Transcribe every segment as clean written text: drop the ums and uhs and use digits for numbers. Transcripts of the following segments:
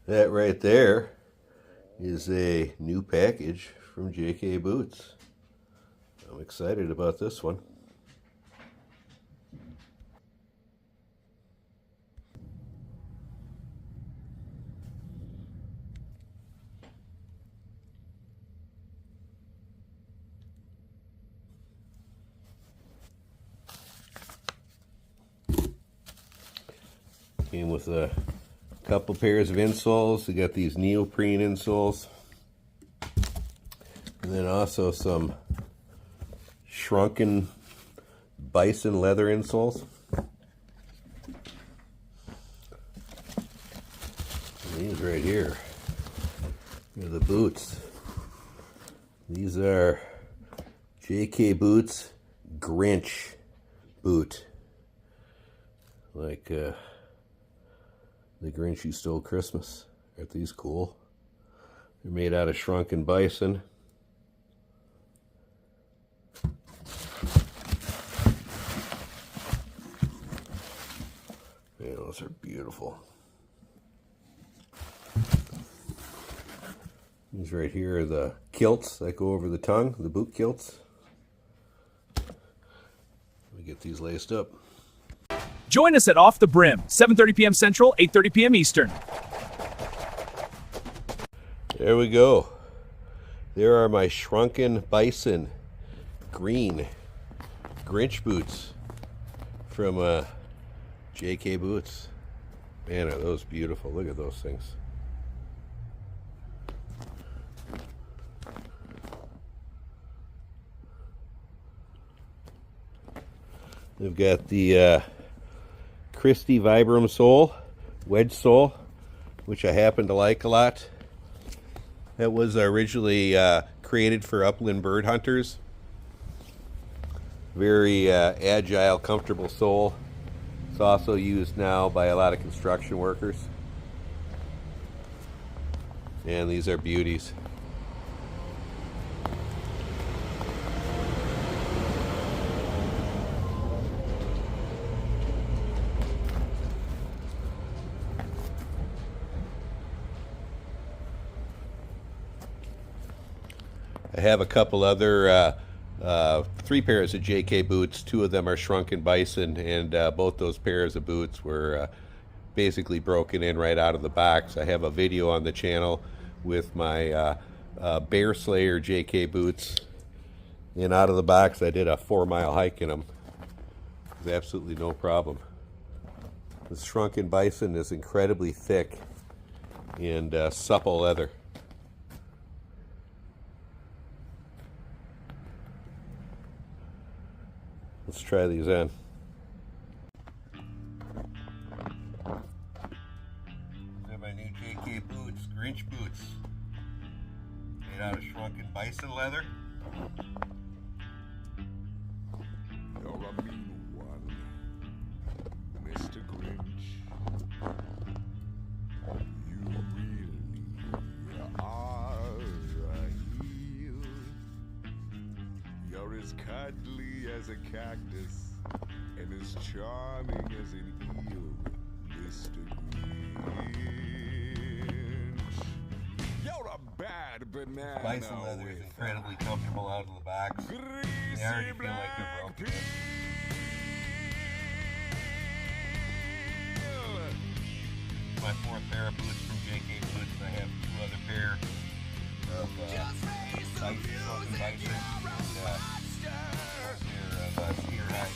That right there is a new package from JK Boots. I'm excited about this one. Came with a couple pairs of insoles. We got these neoprene insoles. And then also some Shrunken Bison leather insoles. And these right here are the boots. These are JK Boots Grinch boot. Like the Grinch who stole Christmas. Aren't these cool? They're made out of Shrunken Bison. Yeah, those are beautiful. These right here are the kilts that go over the tongue, the boot kilts. Let me get these laced up. Join us at Off the Brim, 7:30 p.m. Central, 8:30 p.m. Eastern. There we go. There are my Shrunken Bison green Grinch boots from JK Boots. Man, are those beautiful. Look at those things. They've got the Christy Vibram sole, wedge sole, which I happen to like a lot. That was originally created for upland bird hunters. Very agile, comfortable sole. It's also used now by a lot of construction workers. And these are beauties. I have a couple other 3 pairs of JK boots. 2 of them are Shrunken Bison, and both those pairs of boots were basically broken in right out of the box. I have a video on the channel with my Bear Slayer JK boots, and out of the box I did a 4-mile hike in them. It was absolutely no problem. The Shrunken Bison is incredibly thick and supple leather. Let's try these on. These are my new JK boots, Grinch boots. Made out of Shrunken Bison leather. You're a mean one, Mr. Grinch. You really are a heel. You're as cuddly as a cactus and as charming as an eel, Mr. Grinch. You're a bad banana. Bison leather is incredibly comfortable out of the box. They already feel like they're broken. My 4th pair of boots from JK Boots. I have 2 other pair of Shrunken Bison and Steer High.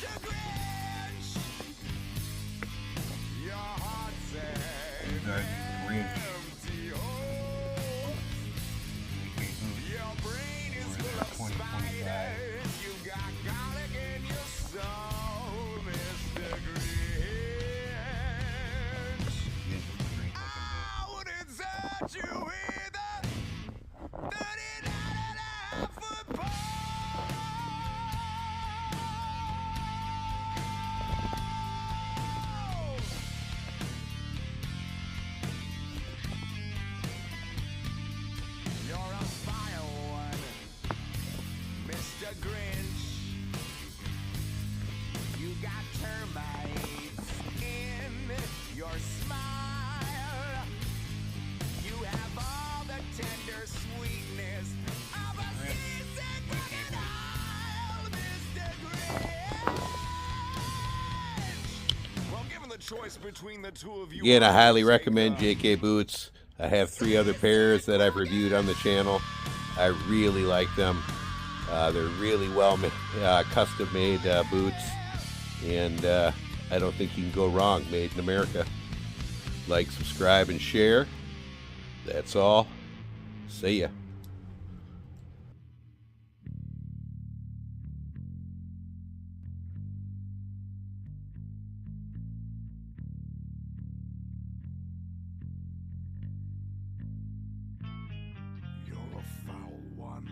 These are the Grinch JK Boots. They're 2025. You either 39.5 foot pole. choice between the two of you. Again, I highly recommend JK Boots. I have 3 other pairs that I've reviewed on the channel. I really like them. They're really well custom made boots, and I don't think you can go wrong. Made in America. Like, subscribe, and share. That's all. See ya. You're a foul one,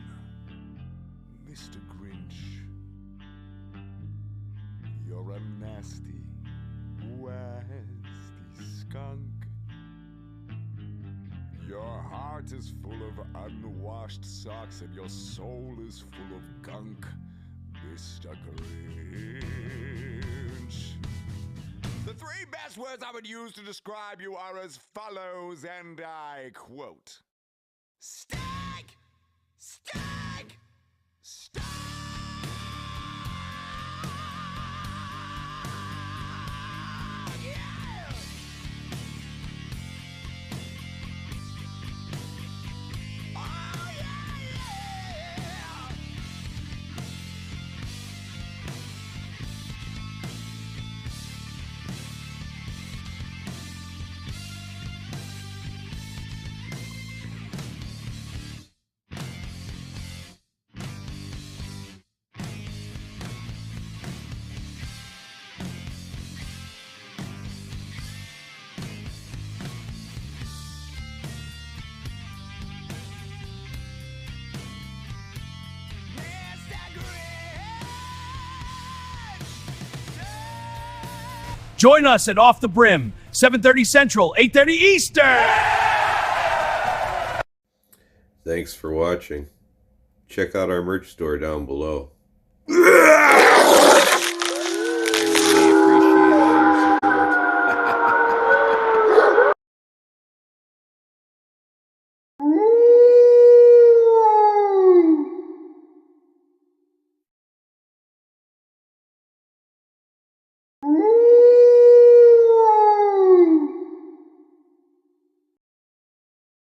Mr. Grinch. You're a nasty, wasty skunk. Your heart is full of unwashed socks and your soul is full of gunk, Mr. Grinch. The 3 best words I would use to describe you are as follows, and I quote: Stag! Stag! Stag! Yeah! Oh, yeah, yeah! Join us at Off the Brim, 7:30 Central, 8:30 Eastern. Thanks for watching. Check out our merch store down below.